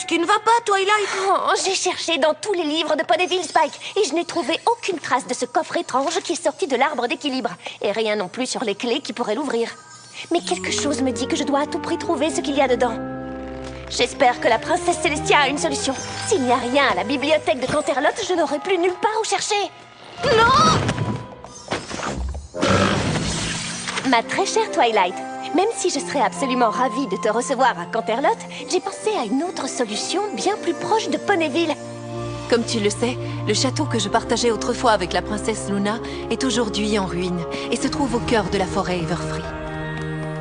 qui ne va pas, Twilight? Oh, j'ai cherché dans tous les livres de Ponyville, Spike, et je n'ai trouvé aucune trace de ce coffre étrange qui est sorti de l'arbre d'équilibre. Et rien non plus sur les clés qui pourraient l'ouvrir. Mais quelque chose me dit que je dois à tout prix trouver ce qu'il y a dedans. J'espère que la princesse Célestia a une solution. S'il n'y a rien à la bibliothèque de Canterlot, je n'aurai plus nulle part où chercher. Non! Ma très chère Twilight, même si je serais absolument ravie de te recevoir à Canterlot, j'ai pensé à une autre solution bien plus proche de Ponyville. Comme tu le sais, le château que je partageais autrefois avec la princesse Luna est aujourd'hui en ruine et se trouve au cœur de la forêt Everfree.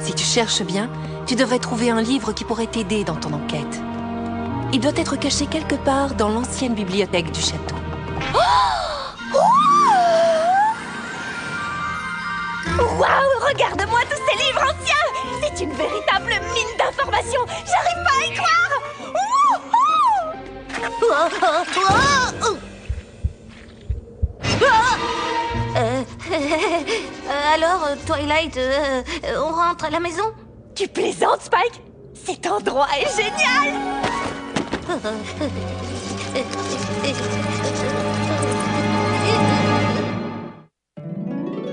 Si tu cherches bien, tu devrais trouver un livre qui pourrait t'aider dans ton enquête. Il doit être caché quelque part dans l'ancienne bibliothèque du château. Waouh, regarde-moi tous ces livres anciens! C'est une véritable mine d'informations! J'arrive pas à y croire! Alors, Twilight, on rentre à la maison? Tu plaisantes, Spike? Cet endroit est génial!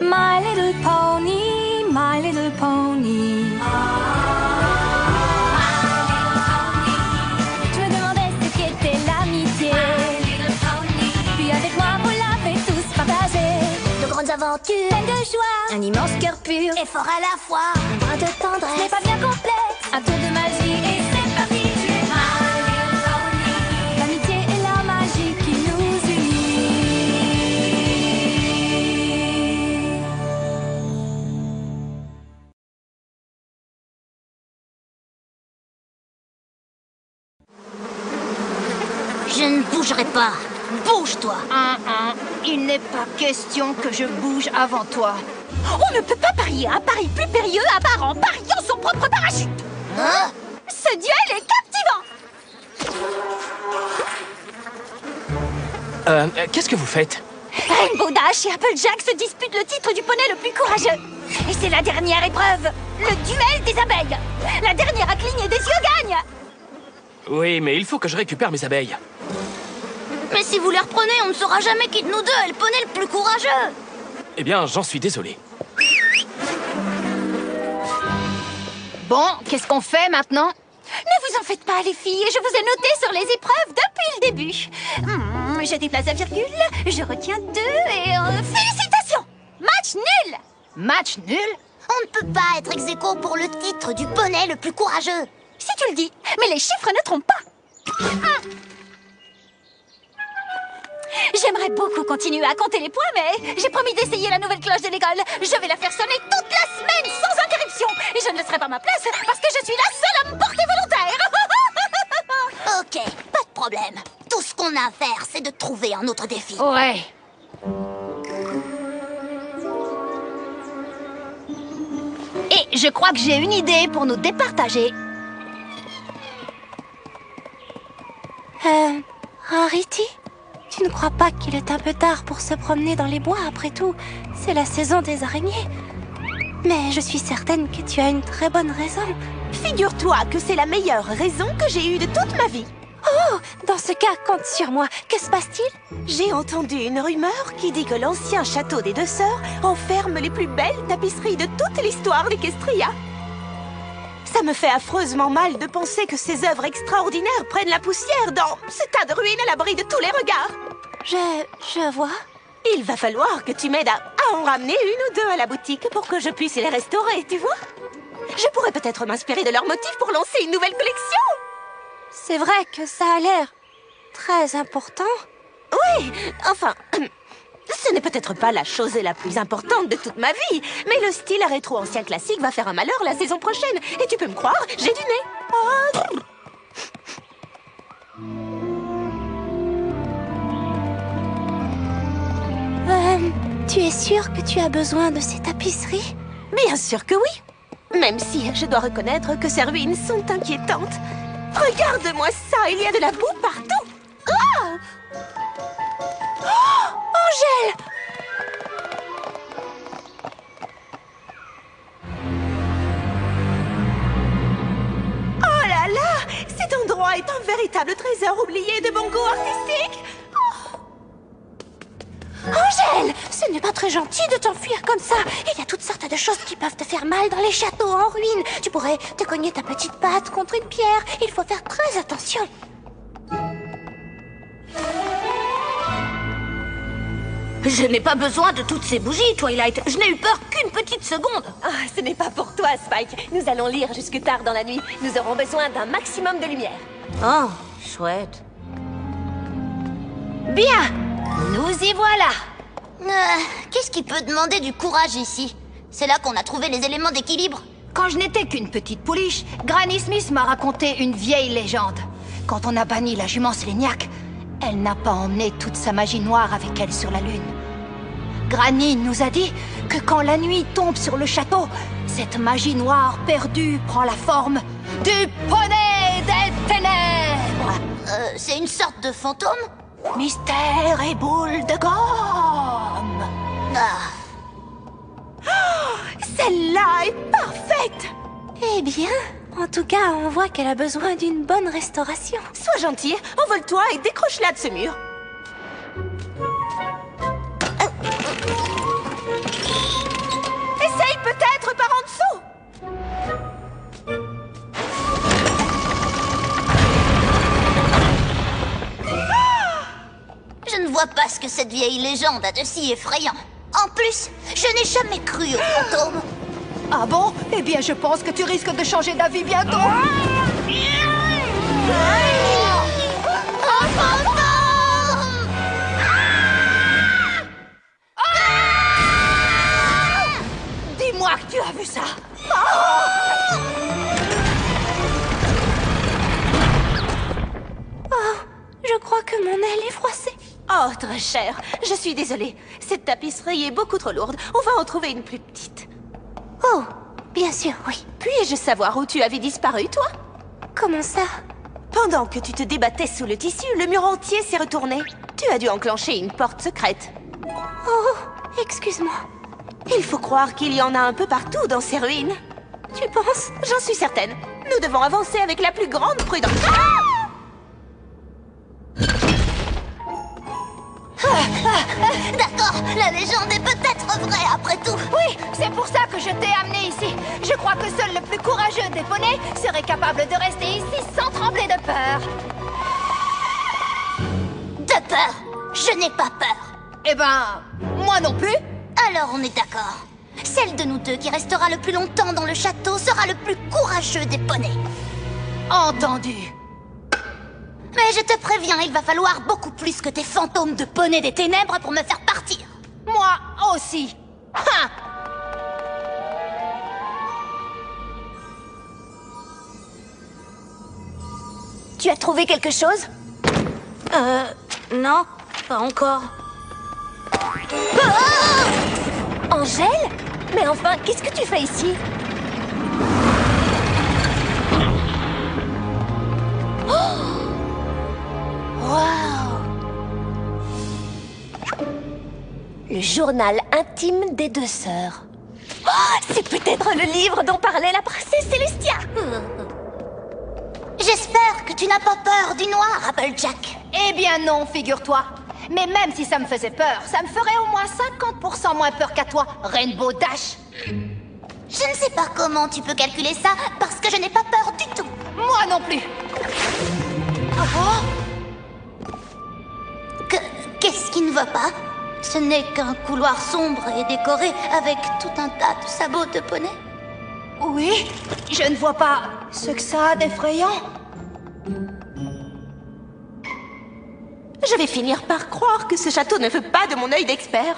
My little pony, my little pony. Je me demandais ce qu'était l'amitié. Puis avec moi, vous l'avez tous partagé. De grandes aventures, Pleine de joie, un immense cœur pur, et fort à la fois, un brin de ce n'est tendresse. pas bien complexe. Un tour de magie et c'est parti. L'amitié et la magie qui nous unit. Je ne bougerai pas. Bouge-toi. Il n'est pas question que je bouge avant toi. On ne peut pas parier un pari plus périlleux à part en pariant son propre parachute! Hein? Ce duel est captivant! Qu'est-ce que vous faites? Rainbow Dash et Applejack se disputent le titre du poney le plus courageux. Et c'est la dernière épreuve, le duel des abeilles. La dernière à cligner des yeux gagne. Oui, mais il faut que je récupère mes abeilles. Mais si vous les reprenez, on ne saura jamais qui de nous deux est le poney le plus courageux. Eh bien, j'en suis désolé. Bon, qu'est-ce qu'on fait maintenant? Ne vous en faites pas, les filles, je vous ai noté sur les épreuves depuis le début. J'ai des places à virgule, je retiens 2 et... félicitations! Match nul! Match nul? On ne peut pas être ex-aequo pour le titre du poney le plus courageux. Si tu le dis, mais les chiffres ne trompent pas. J'aimerais beaucoup continuer à compter les points, mais j'ai promis d'essayer la nouvelle cloche de l'école. Je vais la faire sonner toute la semaine sans interruption. Et je ne laisserai pas ma place parce que je suis la seule à me porter volontaire. Ok, pas de problème. Tout ce qu'on a à faire, c'est de trouver un autre défi. Ouais. Et je crois que j'ai une idée pour nous départager. Rarity, tu ne crois pas qu'il est un peu tard pour se promener dans les bois après tout? C'est la saison des araignées. Mais je suis certaine que tu as une très bonne raison. Figure-toi que c'est la meilleure raison que j'ai eue de toute ma vie. Oh, dans ce cas, compte sur moi. Que se passe-t-il? J'ai entendu une rumeur qui dit que l'ancien château des deux sœurs enferme les plus belles tapisseries de toute l'histoire d'Equestria. Ça me fait affreusement mal de penser que ces œuvres extraordinaires prennent la poussière dans ce tas de ruines à l'abri de tous les regards. Je vois. Il va falloir que tu m'aides à en ramener une ou deux à la boutique pour que je puisse les restaurer, tu vois? Je pourrais peut-être m'inspirer de leurs motifs pour lancer une nouvelle collection. C'est vrai que ça a l'air très important. Oui, enfin, ce n'est peut-être pas la chose la plus importante de toute ma vie, mais le style rétro-ancien classique va faire un malheur la saison prochaine. Et tu peux me croire, j'ai du nez. Tu es sûre que tu as besoin de ces tapisseries? Bien sûr que oui. Même si je dois reconnaître que ces ruines sont inquiétantes. Regarde-moi ça, il y a de la boue partout. Ah! Oh, Angèle! Oh là là! Cet endroit est un véritable trésor oublié de mon goût artistique. Oh. Angèle, ce n'est pas très gentil de t'enfuir comme ça. Il y a toutes sortes de choses qui peuvent te faire mal dans les châteaux en ruine. Tu pourrais te cogner ta petite patte contre une pierre. Il faut faire très attention. Je n'ai pas besoin de toutes ces bougies, Twilight. Je n'ai eu peur qu'une petite seconde. Ah, ce n'est pas pour toi, Spike. Nous allons lire jusque tard dans la nuit. Nous aurons besoin d'un maximum de lumière. Oh, chouette. Bien, nous y voilà. Qu'est-ce qui peut demander du courage ici? C'est là qu'on a trouvé les éléments d'équilibre. Quand je n'étais qu'une petite pouliche, Granny Smith m'a raconté une vieille légende. Quand on a banni la jument Séléniaque, elle n'a pas emmené toute sa magie noire avec elle sur la Lune. Granny nous a dit que quand la nuit tombe sur le château, cette magie noire perdue prend la forme du poney des ténèbres. C'est une sorte de fantôme? Mystère et boule de gomme. Ah, Celle-là est parfaite. Eh bien, en tout cas, on voit qu'elle a besoin d'une bonne restauration. Sois gentil, envole-toi et décroche-la de ce mur. Essaye peut-être par en dessous. je ne vois pas ce que cette vieille légende a de si effrayant. En plus, je n'ai jamais cru aux fantômes. Ah bon? Eh bien, je pense que tu risques de changer d'avis bientôt. Un fantôme! Dis-moi que tu as vu ça. Je crois que mon aile est froissée. Oh, très cher. Je suis désolée. Cette tapisserie est beaucoup trop lourde. On va en trouver une plus petite. Oh, bien sûr, oui. Puis-je savoir où tu avais disparu, toi? Comment ça? Pendant que tu te débattais sous le tissu, le mur entier s'est retourné. Tu as dû enclencher une porte secrète. Oh, excuse-moi. Il faut croire qu'il y en a un peu partout dans ces ruines. Tu penses? J'en suis certaine. Nous devons avancer avec la plus grande prudence. D'accord, la légende est peut-être vraie après tout. Oui, c'est pour ça que je t'ai amené ici. Je crois que seul le plus courageux des poneys serait capable de rester ici sans trembler de peur. De peur? Je n'ai pas peur. Eh ben, moi non plus. Alors on est d'accord. Celle de nous deux qui restera le plus longtemps dans le château sera le plus courageux des poneys. Entendu. Mais je te préviens, il va falloir beaucoup plus que tes fantômes de poneys des ténèbres pour me faire partir. Moi aussi. Ha! Tu as trouvé quelque chose? Non, pas encore. Angèle? Mais enfin, qu'est-ce que tu fais ici? Le journal intime des deux sœurs. Oh, c'est peut-être le livre dont parlait la princesse Célestia. J'espère que tu n'as pas peur du noir, Applejack. Eh bien non, figure-toi. Mais même si ça me faisait peur, ça me ferait au moins 50% moins peur qu'à toi, Rainbow Dash. Je ne sais pas comment tu peux calculer ça, parce que je n'ai pas peur du tout. Moi non plus. Qu'est-ce qui ne va pas? Ce n'est qu'un couloir sombre et décoré avec tout un tas de sabots de poney. Oui, je ne vois pas ce que ça a d'effrayant. Je vais finir par croire que ce château ne veut pas de mon œil d'expert.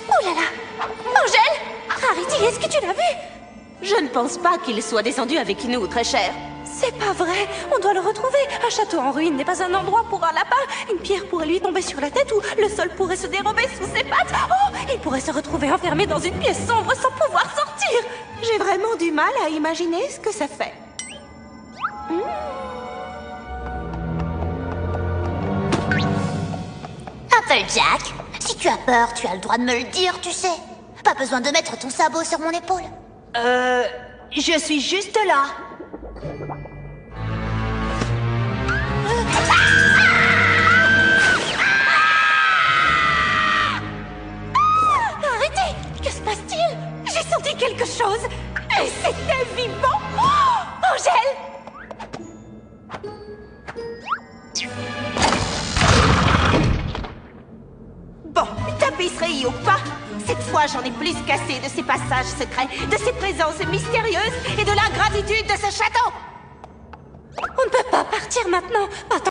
Oh là là! Angèle! Rarity, est-ce que tu l'as vu? Je ne pense pas qu'il soit descendu avec nous, très cher. C'est pas vrai! On doit le retrouver! Un château en ruine n'est pas un endroit pour un lapin! Une pierre pourrait lui tomber sur la tête ou le sol pourrait se dérober sous ses pattes! Oh! Il pourrait se retrouver enfermé dans une pièce sombre sans pouvoir sortir! J'ai vraiment du mal à imaginer ce que ça fait. Applejack, si tu as peur, tu as le droit de me le dire, tu sais. Pas besoin de mettre ton sabot sur mon épaule. Je suis juste là. quelque chose. Et c'était vivant. Oh, Angèle! Bon, tapisserie ou pas, cette fois j'en ai plus qu'assez de ces passages secrets, de ces présences mystérieuses et de l'ingratitude de ce château. On ne peut pas partir maintenant.